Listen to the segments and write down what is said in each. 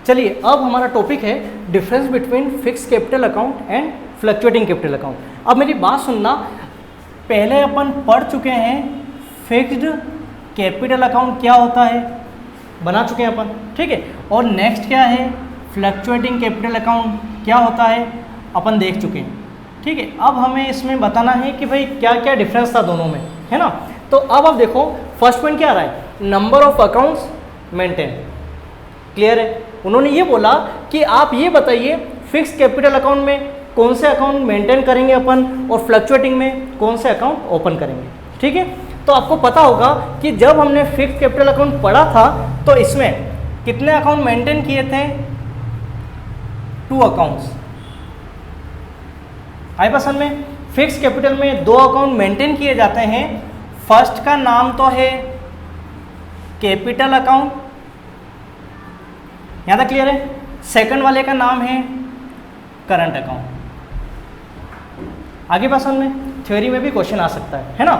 चलिए अब हमारा टॉपिक है difference between fix capital account and fluctuating capital account. अब मेरी बात सुनना, पहले अपन पढ़ चुके हैं फिक्स्ड कैपिटल अकाउंट क्या होता है, बना चुके हैं अपन, ठीक है। और नेक्स्ट क्या है फ्लक्चुएटिंग कैपिटल अकाउंट क्या होता है, अपन देख चुके हैं, ठीक है। अब हमें इसमें बताना है कि भाई क्या क्या डिफरेंस था दोनों में, है ना। तो अब आप देखो फर्स्ट पॉइंट क्या आ रहा है, number of accounts maintain, clear है। उन्होंने ये बोला कि आप ये बताइए फिक्स कैपिटल अकाउंट में कौन से अकाउंट मेंटेन करेंगे अपन और फ्लक्चुएटिंग में कौन से अकाउंट ओपन करेंगे, ठीक है। तो आपको पता होगा कि जब हमने फिक्स कैपिटल अकाउंट पढ़ा था तो इसमें कितने अकाउंट मेंटेन किए थे, 2 अकाउंट्स। आई पसंद में फिक्स कैपिटल में 2 अकाउंट मेंटेन किए जाते हैं। फर्स्ट का नाम तो है कैपिटल अकाउंट, यहाँ तक क्लियर है। सेकंड वाले का नाम है करंट अकाउंट। आगे पसंद में थ्योरी में भी क्वेश्चन आ सकता है ना।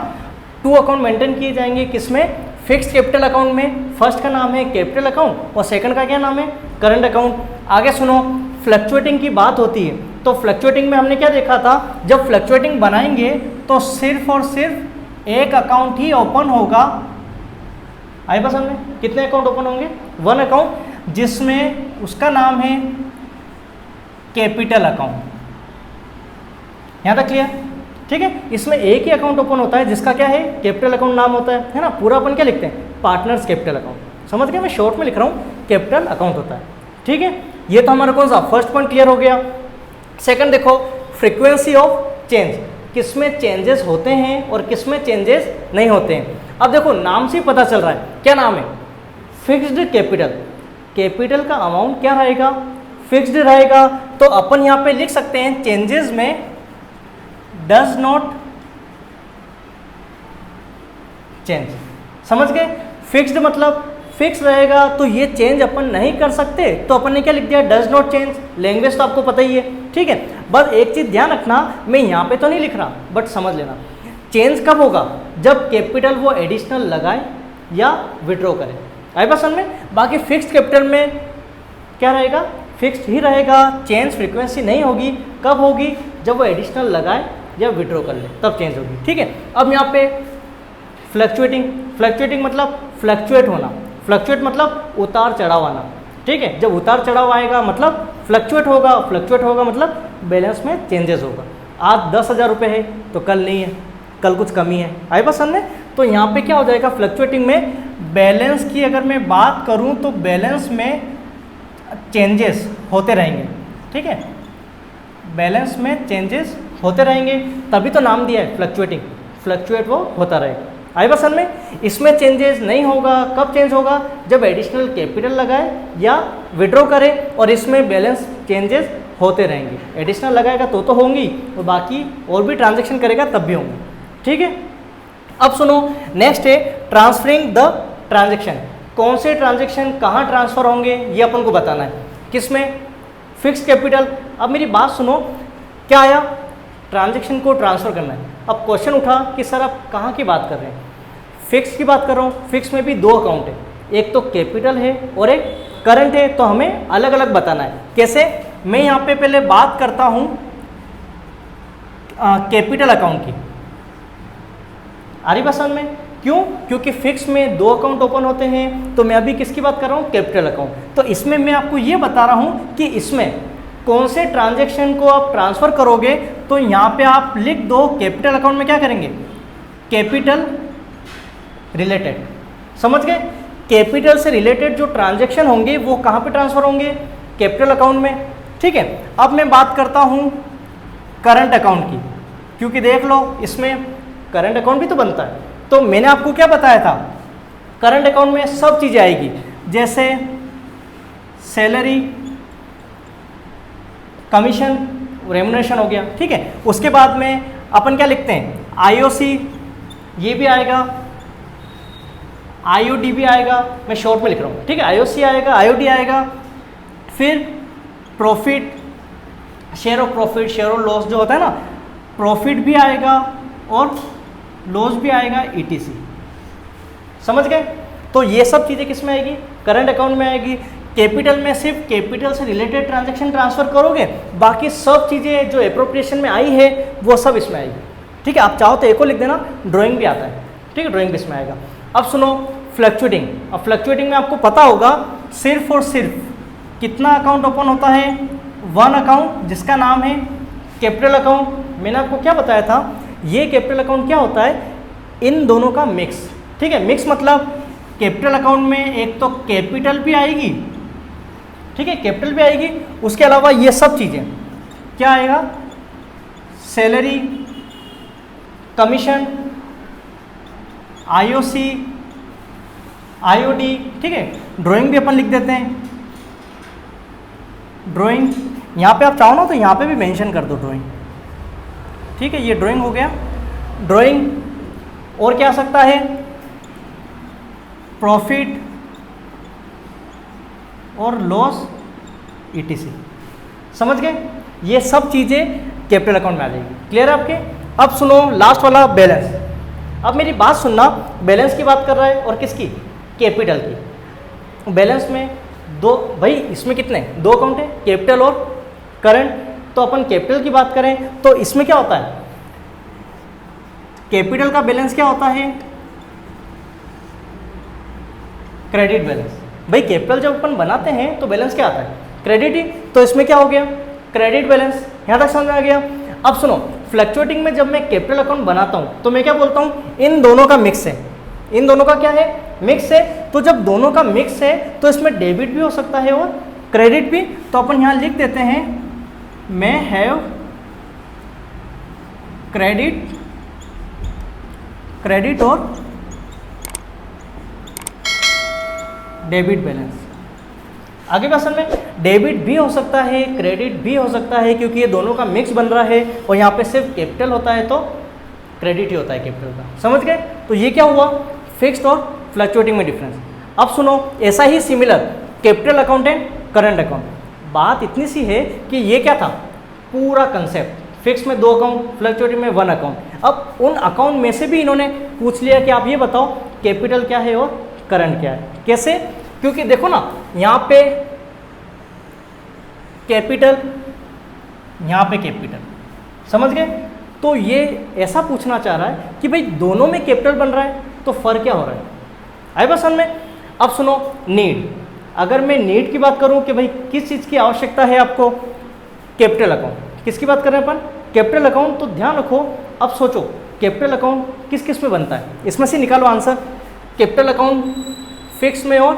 2 अकाउंट मेंटेन किए जाएंगे, किसमें, फिक्स कैपिटल अकाउंट में। फर्स्ट का नाम है कैपिटल अकाउंट और सेकंड का क्या नाम है, करंट अकाउंट। आगे सुनो, फ्लक्चुएटिंग की बात होती है तो फ्लक्चुएटिंग में हमने क्या देखा था, जब फ्लक्चुएटिंग बनाएंगे तो सिर्फ और सिर्फ एक अकाउंट ही ओपन होगा। आई पसंद में कितने अकाउंट ओपन होंगे, 1 अकाउंट, जिसमें उसका नाम है कैपिटल अकाउंट। यहाँ तक क्लियर, ठीक है। इसमें एक ही अकाउंट ओपन होता है जिसका क्या है, कैपिटल अकाउंट नाम होता है ना। पूरा अपन क्या लिखते हैं, पार्टनर्स कैपिटल अकाउंट। समझ गए, मैं शॉर्ट में लिख रहा हूँ, कैपिटल अकाउंट होता है, ठीक है। ये तो हमारा कौन सा फर्स्ट पॉइंट क्लियर हो गया। सेकंड देखो, फ्रीक्वेंसी ऑफ चेंज, किसमें चेंजेस होते हैं और किसमें चेंजेस नहीं होते हैं। अब देखो नाम से पता चल रहा है, क्या नाम है, फिक्स्ड कैपिटल। कैपिटल का अमाउंट क्या रहेगा, फिक्स्ड रहेगा। तो अपन यहाँ पे लिख सकते हैं चेंजेस में डज नॉट चेंज। समझ गए, फिक्स्ड मतलब फिक्स रहेगा तो ये चेंज अपन नहीं कर सकते, तो अपन ने क्या लिख दिया, डज नॉट चेंज। लैंग्वेज तो आपको पता ही है, ठीक है। बस एक चीज ध्यान रखना, मैं यहाँ पे तो नहीं लिख रहा बट समझ लेना, चेंज कब होगा, जब कैपिटल वो एडिशनल लगाए या विड्रॉ करे। आई पसंद में। बाकी फिक्स्ड कैपिटल में क्या रहेगा, फिक्स्ड ही रहेगा, चेंज फ्रीक्वेंसी नहीं होगी। कब होगी, जब वो एडिशनल लगाए या विड्रॉ कर ले तब चेंज होगी, ठीक है। अब यहाँ पे फ्लक्चुएटिंग, फ्लक्चुएटिंग मतलब फ्लक्चुएट होना, फ्लक्चुएट मतलब उतार चढ़ाव आना, ठीक है। जब उतार चढ़ाव आएगा मतलब फ्लक्चुएट होगा, फ्लक्चुएट होगा मतलब बैलेंस में चेंजेस होगा। आज 10,000 रुपये है तो कल नहीं है, कल कुछ कमी है। आई पसंद में। तो यहाँ पे क्या हो जाएगा, फ्लक्चुएटिंग में बैलेंस की अगर मैं बात करूँ तो बैलेंस में चेंजेस होते रहेंगे, ठीक है। बैलेंस में चेंजेस होते रहेंगे, तभी तो नाम दिया है फ्लक्चुएटिंग, फ्लक्चुएट वो होता रहेगा। आई पसंद में। इसमें चेंजेस नहीं होगा, कब चेंज होगा, जब एडिशनल कैपिटल लगाए या विड्रॉ करे, और इसमें बैलेंस चेंजेस होते रहेंगे। एडिशनल लगाएगा तो होंगी, और बाकी और भी ट्रांजैक्शन करेगा तब भी होंगे, ठीक है। अब सुनो, नेक्स्ट है ट्रांसफरिंग द ट्रांजैक्शन। कौन से ट्रांजैक्शन कहाँ ट्रांसफर होंगे ये अपन को बताना है, किसमें, फिक्स कैपिटल। अब मेरी बात सुनो, क्या आया, ट्रांजैक्शन को ट्रांसफर करना है। अब क्वेश्चन उठा कि सर आप कहाँ की बात कर रहे हैं, फिक्स की बात कर रहा हूँ। फिक्स में भी 2 अकाउंट है, एक तो कैपिटल है और एक करंट है, तो हमें अलग अलग बताना है। कैसे, मैं यहाँ पे पहले बात करता हूँ कैपिटल अकाउंट की। आ रही पसंद में, क्यों, क्योंकि फिक्स में 2 अकाउंट ओपन होते हैं, तो मैं अभी किसकी बात कर रहा हूँ, कैपिटल अकाउंट। तो इसमें मैं आपको ये बता रहा हूँ कि इसमें कौन से ट्रांजैक्शन को आप ट्रांसफर करोगे। तो यहाँ पे आप लिख दो, कैपिटल अकाउंट में क्या करेंगे, कैपिटल रिलेटेड। समझ गए, कैपिटल से रिलेटेड जो ट्रांजैक्शन होंगे वो कहाँ पे ट्रांसफर होंगे, कैपिटल अकाउंट में, ठीक है। अब मैं बात करता हूँ करंट अकाउंट की, क्योंकि देख लो इसमें करंट अकाउंट भी तो बनता है। तो मैंने आपको क्या बताया था, करंट अकाउंट में सब चीज़ें आएगी, जैसे सैलरी, कमीशन, रेम्युनरेशन हो गया, ठीक है। उसके बाद में अपन क्या लिखते हैं, आईओसी, ये भी आएगा, आईओडी भी आएगा, मैं शॉर्ट में लिख रहा हूँ, ठीक है। आईओसी आएगा, आईओडी आएगा, फिर profit, share of profit, share of loss जो होता है ना, प्रॉफिट भी आएगा और लॉस भी आएगा, ईटीसी। समझ गए। तो ये सब चीज़ें किस में आएगी, करंट अकाउंट में आएगी। कैपिटल में सिर्फ कैपिटल से रिलेटेड ट्रांजैक्शन ट्रांसफर करोगे, बाकी सब चीज़ें जो एप्रोप्रिएशन में आई है वो सब इसमें आएगी। ठीक है, आप चाहो तो एक और लिख देना, ड्राइंग भी आता है। ठीक है, ड्राइंग भी इसमें आएगा। अब सुनो फ्लक्चुएटिंग। अब फ्लक्चुएटिंग में आपको पता होगा सिर्फ और सिर्फ कितना अकाउंट ओपन होता है, वन अकाउंट जिसका नाम है कैपिटल अकाउंट। मैंने आपको क्या बताया था, ये कैपिटल अकाउंट क्या होता है, इन दोनों का मिक्स। ठीक है, मिक्स मतलब कैपिटल अकाउंट में एक तो कैपिटल भी आएगी, ठीक है, कैपिटल भी आएगी, उसके अलावा ये सब चीज़ें क्या आएगा, सैलरी, कमीशन, आईओसी, आईओडी। ठीक है, ड्राइंग भी अपन लिख देते हैं, ड्राइंग। यहाँ पे आप चाहो ना तो यहाँ पे भी मेंशन कर दो ड्राइंग। ठीक है, ये ड्राइंग हो गया, ड्राइंग। और क्या आ सकता है, प्रॉफिट और लॉस, ईटीसी। समझ गए, ये सब चीज़ें कैपिटल अकाउंट में आ जाएगी। क्लियर है आपके। अब सुनो लास्ट वाला बैलेंस। अब मेरी बात सुनना, बैलेंस की बात कर रहा है और किसकी, कैपिटल की। बैलेंस में दो, भाई इसमें कितने, दो अकाउंट है, कैपिटल और करंट। तो अपन कैपिटल की बात करें तो इसमें क्या होता है, कैपिटल का बैलेंस क्या होता है, क्रेडिट बैलेंस। भाई कैपिटल जब अपन बनाते हैं तो बैलेंस क्या आता है, क्रेडिट ही। तो इसमें क्या हो गया, क्रेडिट बैलेंस। यहाँ तक समझ में आ गया। अब सुनो, फ्लक्चुएटिंग में जब मैं कैपिटल अकाउंट बनाता हूँ तो मैं क्या बोलता हूँ, इन दोनों का मिक्स है, इन दोनों का क्या है, मिक्स है। तो जब दोनों का मिक्स है तो इसमें डेबिट भी हो सकता है और क्रेडिट भी। तो अपन यहाँ लिख देते हैं, मैं हैव क्रेडिट, क्रेडिट और डेबिट बैलेंस। आगे क्वेश्चन में डेबिट भी हो सकता है, क्रेडिट भी हो सकता है, क्योंकि ये दोनों का मिक्स बन रहा है और यहाँ पे सिर्फ कैपिटल होता है तो क्रेडिट ही होता है कैपिटल का। समझ गए। तो ये क्या हुआ, फिक्स्ड और फ्लक्चुएटिंग में डिफरेंस। अब सुनो, ऐसा ही similar capital account and current account. बात इतनी सी है कि ये क्या था, पूरा कंसेप्ट फिक्स में दो अकाउंट, फ्लक्चुएटिंग में वन अकाउंट। अब उन अकाउंट में से भी इन्होंने पूछ लिया कि आप ये बताओ कैपिटल क्या है और करंट क्या है। कैसे, क्योंकि देखो ना, यहाँ पे कैपिटल, यहाँ पे कैपिटल। समझ गए। तो ये ऐसा पूछना चाह रहा है कि भाई दोनों में कैपिटल बन रहा है तो फर्क क्या हो रहा है, आए बस में। अब सुनो नीड। अगर मैं नीड की बात करूं कि भाई किस चीज़ की आवश्यकता है आपको, कैपिटल अकाउंट। किसकी बात कर रहे हैं अपन, कैपिटल अकाउंट। तो ध्यान रखो, अब सोचो कैपिटल अकाउंट किस किस में बनता है, इसमें से निकालो आंसर। कैपिटल अकाउंट फिक्स में और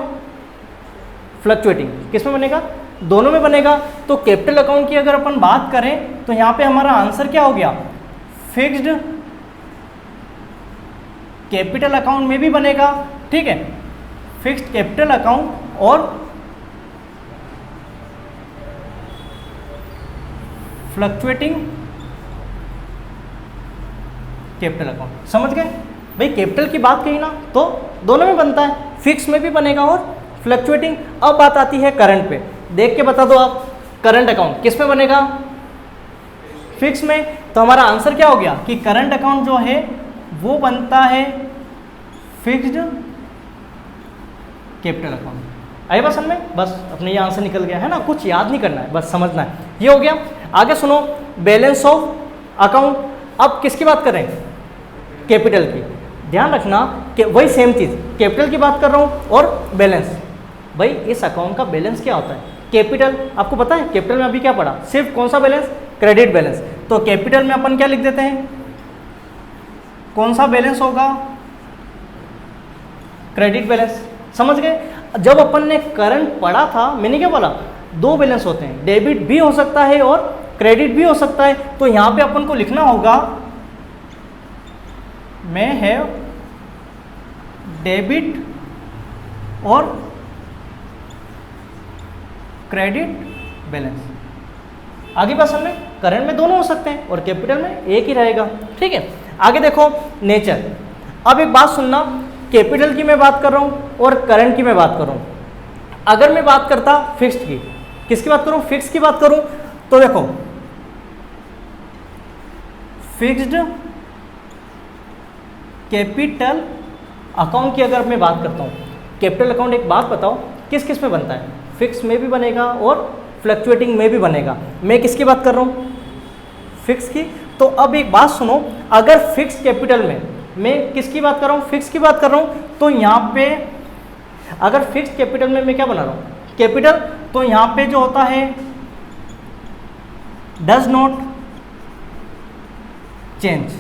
फ्लक्चुएटिंग किस में बनेगा, दोनों में बनेगा। तो कैपिटल अकाउंट की अगर अपन बात करें तो यहाँ पे हमारा आंसर क्या हो गया, फिक्स्ड कैपिटल अकाउंट में भी बनेगा। ठीक है, फिक्स्ड कैपिटल अकाउंट और फ्लक्चुएटिंग कैपिटल अकाउंट। समझ गए भाई, कैपिटल की बात कही ना तो दोनों में बनता है, फिक्स में भी बनेगा और फ्लक्चुएटिंग। अब बात आती है करंट पे, देख के बता दो आप, करंट अकाउंट किस में बनेगा, फिक्स में। तो हमारा आंसर क्या हो गया कि करंट अकाउंट जो है वो बनता है फिक्स्ड कैपिटल अकाउंट। आइए बस में, बस अपने ये आंसर निकल गया है ना, कुछ याद नहीं करना है, बस समझना है। ये हो गया। आगे सुनो, बैलेंस ऑफ अकाउंट। अब किसकी बात करें, कैपिटल की। ध्यान रखना कि वही सेम चीज़, कैपिटल की बात कर रहा हूँ और बैलेंस। भाई इस अकाउंट का बैलेंस क्या होता है, कैपिटल। आपको पता है कैपिटल में अभी क्या पढ़ा, सिर्फ कौन सा बैलेंस, क्रेडिट बैलेंस। तो कैपिटल में अपन क्या लिख देते हैं, कौन सा बैलेंस होगा, क्रेडिट बैलेंस। समझ गए। जब अपन ने करंट पढ़ा था, मैंने क्या बोला, दो बैलेंस होते हैं, डेबिट भी हो सकता है और क्रेडिट भी हो सकता है। तो यहाँ पे अपन को लिखना होगा, मैं हैव डेबिट और क्रेडिट बैलेंस। आगे क्वेश्चन में करंट में दोनों हो सकते हैं और कैपिटल में एक ही रहेगा। ठीक है, आगे देखो नेचर। अब एक बात सुनना, कैपिटल की मैं बात कर रहा हूँ और करंट की मैं बात कर रहा हूँ। अगर मैं बात करता फिक्स्ड की, किसकी बात करूँ, फिक्स की बात करूँ, तो देखो फिक्स्ड कैपिटल अकाउंट की अगर मैं बात करता हूँ, कैपिटल अकाउंट एक बात बताओ किस किस में बनता है, फिक्स में भी बनेगा और फ्लक्चुएटिंग में भी बनेगा। मैं किसकी बात कर रहा हूँ? फिक्स की। तो अब एक बात सुनो, अगर फिक्स कैपिटल में, मैं किसकी बात कर रहा हूँ? फिक्स की बात कर रहा हूँ। तो यहाँ पे अगर फिक्स कैपिटल में मैं क्या बना रहा हूँ? कैपिटल। तो यहाँ पे जो होता है डज नॉट चेंज।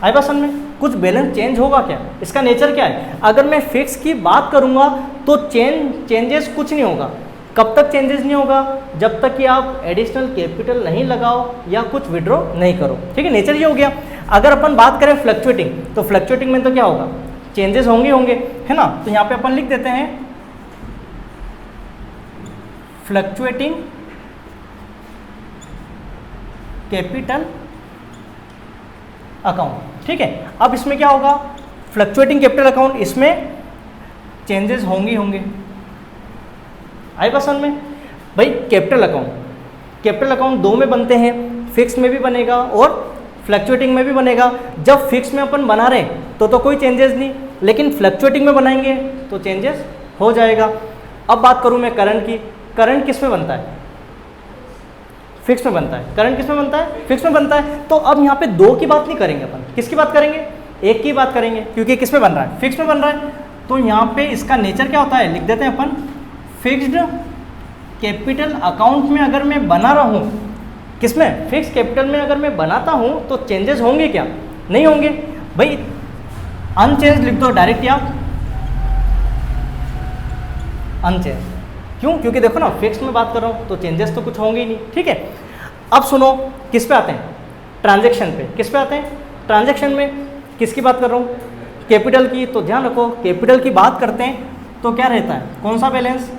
आई बात समझ में? कुछ बैलेंस चेंज होगा क्या? इसका नेचर क्या है? अगर मैं फिक्स की बात करूंगा तो चेंजेस कुछ नहीं होगा। कब तक चेंजेस नहीं होगा? जब तक कि आप एडिशनल कैपिटल नहीं लगाओ या कुछ विड्रॉ नहीं करो। ठीक है, नेचर ये हो गया। अगर अपन बात करें फ्लक्चुएटिंग, तो फ्लक्चुएटिंग में तो क्या होगा? चेंजेस होंगे होंगे, है ना। तो यहाँ पे अपन लिख देते हैं फ्लक्चुएटिंग कैपिटल अकाउंट। ठीक है, अब इसमें क्या होगा? फ्लक्चुएटिंग कैपिटल अकाउंट, इसमें चेंजेस होंगे होंगे। आई बात समझ में? भाई कैपिटल अकाउंट दो में बनते हैं, फिक्स में भी बनेगा और फ्लक्चुएटिंग में भी बनेगा। जब फिक्स में अपन बना रहे तो कोई चेंजेस नहीं, लेकिन फ्लक्चुएटिंग में बनाएंगे तो चेंजेस हो जाएगा। अब बात करूं मैं करंट की। करंट किस में बनता है? फिक्स में बनता है। करंट किस में बनता है? फिक्स में बनता है। तो अब यहाँ पे दो की बात नहीं करेंगे अपन, किसकी बात करेंगे? एक की बात करेंगे, क्योंकि किस में बन रहा है? फिक्स में बन रहा है। तो यहाँ पे इसका नेचर क्या होता है? लिख देते हैं अपन, फिक्स्ड कैपिटल अकाउंट में अगर मैं बना रहा हूँ, किसमें? फिक्स कैपिटल में अगर मैं बनाता हूँ तो चेंजेस होंगे क्या? नहीं होंगे। भाई अनचेंज लिख दो डायरेक्ट आप, अनचेंज। क्यों? क्योंकि देखो ना, फिक्स में बात कर रहा हूँ तो चेंजेस तो कुछ होंगे ही नहीं। ठीक है, अब सुनो, किस पे आते हैं? ट्रांजैक्शन पे। किस पे आते हैं? ट्रांजैक्शन में किसकी बात कर रहा हूँ? कैपिटल की। तो ध्यान रखो, कैपिटल की बात करते हैं तो क्या रहता है? कौन सा बैलेंस?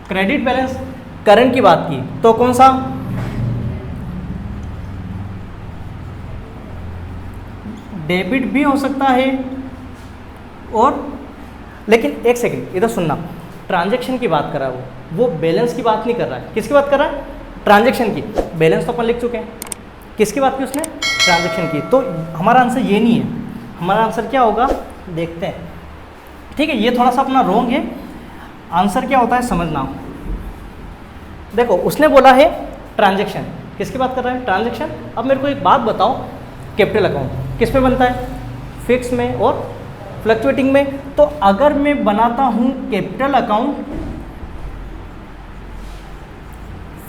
Credit balance. करंट की बात की तो कौन सा? डेबिट भी हो सकता है। और लेकिन एक सेकंड इधर सुनना, ट्रांजैक्शन की बात कर रहा है वो बैलेंस की बात नहीं कर रहा है। किसकी बात कर रहा है? ट्रांजैक्शन की। बैलेंस तो अपन लिख चुके हैं, किसकी बात की उसने? ट्रांजैक्शन की। तो हमारा आंसर ये नहीं है। हमारा आंसर क्या होगा? देखते हैं। ठीक है, ये थोड़ा सा अपना रॉन्ग है। आंसर क्या होता है समझना। देखो, उसने बोला है ट्रांजैक्शन, किसकी बात कर रहा है? ट्रांजैक्शन। अब मेरे को एक बात बताओ, कैपिटल अकाउंट किस में बनता है? फिक्स में और फ्लक्चुएटिंग में। तो अगर मैं बनाता हूं कैपिटल अकाउंट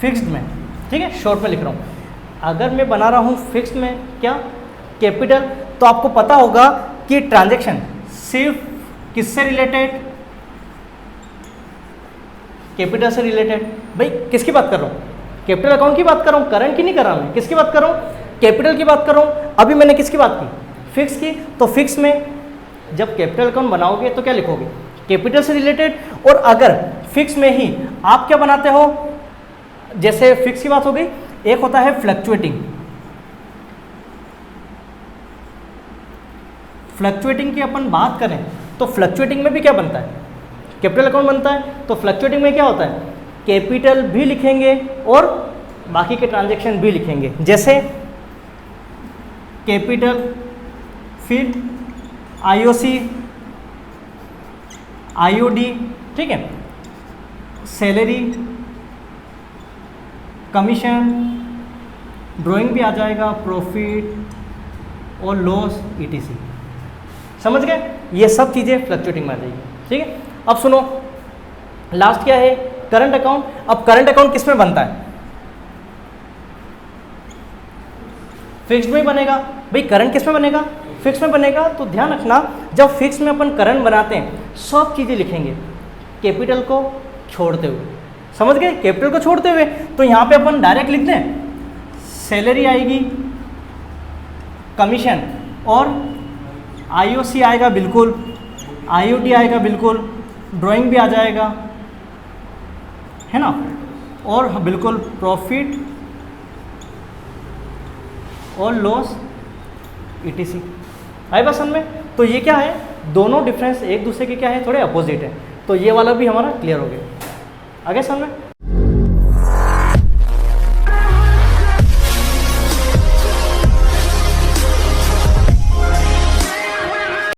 फिक्स्ड में, ठीक है, शॉर्ट में लिख रहा हूं, अगर मैं बना रहा हूं फिक्स्ड में क्या? कैपिटल, तो आपको पता होगा कि ट्रांजैक्शन सिर्फ किससे रिलेटेड? कैपिटल से रिलेटेड। भाई किसकी बात कर रहा हूँ? कैपिटल अकाउंट की बात कर रहा हूँ, करंट की नहीं कर रहा मैं। किसकी बात कर रहा हूँ? कैपिटल की बात कर रहा हूँ। अभी मैंने किसकी बात की? फिक्स की। तो फिक्स में जब कैपिटल अकाउंट बनाओगे तो क्या लिखोगे? कैपिटल से रिलेटेड। और अगर फिक्स में ही आप क्या बनाते हो, जैसे फिक्स की बात हो गई, एक होता है फ्लक्चुएटिंग। फ्लक्चुएटिंग की अपन बात करें तो फ्लक्चुएटिंग में भी क्या बनता है? कैपिटल अकाउंट बनता है। तो फ्लक्चुएटिंग में क्या होता है? कैपिटल भी लिखेंगे और बाकी के ट्रांजैक्शन भी लिखेंगे। जैसे कैपिटल, फिर आईओसी, आईओडी, ठीक है, सैलरी, कमीशन, ड्राइंग भी आ जाएगा, प्रॉफिट और लॉस, ईटीसी। समझ गए? ये सब चीज़ें फ्लक्चुएटिंग में आ जाएगी। ठीक है, अब सुनो, लास्ट क्या है? Current account. अब करंट अकाउंट किस में बनता है? फिक्स्ड में बनेगा। भाई करंट किस में बनेगा? फिक्स में बनेगा। तो ध्यान रखना, जब फिक्स में अपन करंट बनाते हैं सब चीज़ें लिखेंगे कैपिटल को छोड़ते हुए। समझ गए? कैपिटल को छोड़ते हुए। तो यहाँ पे अपन डायरेक्ट लिख दें, सैलरी आएगी, कमीशन और आईओसी आएगा बिल्कुल, आईओडी आएगा बिल्कुल, ड्राइंग भी आ जाएगा, है ना, और बिल्कुल प्रॉफिट और लॉस, ईटीसी। आई बात समझ में? तो ये क्या है? दोनों डिफरेंस एक दूसरे के क्या है? थोड़े अपोजिट है। तो ये वाला भी हमारा क्लियर हो गया। आगे समझ में?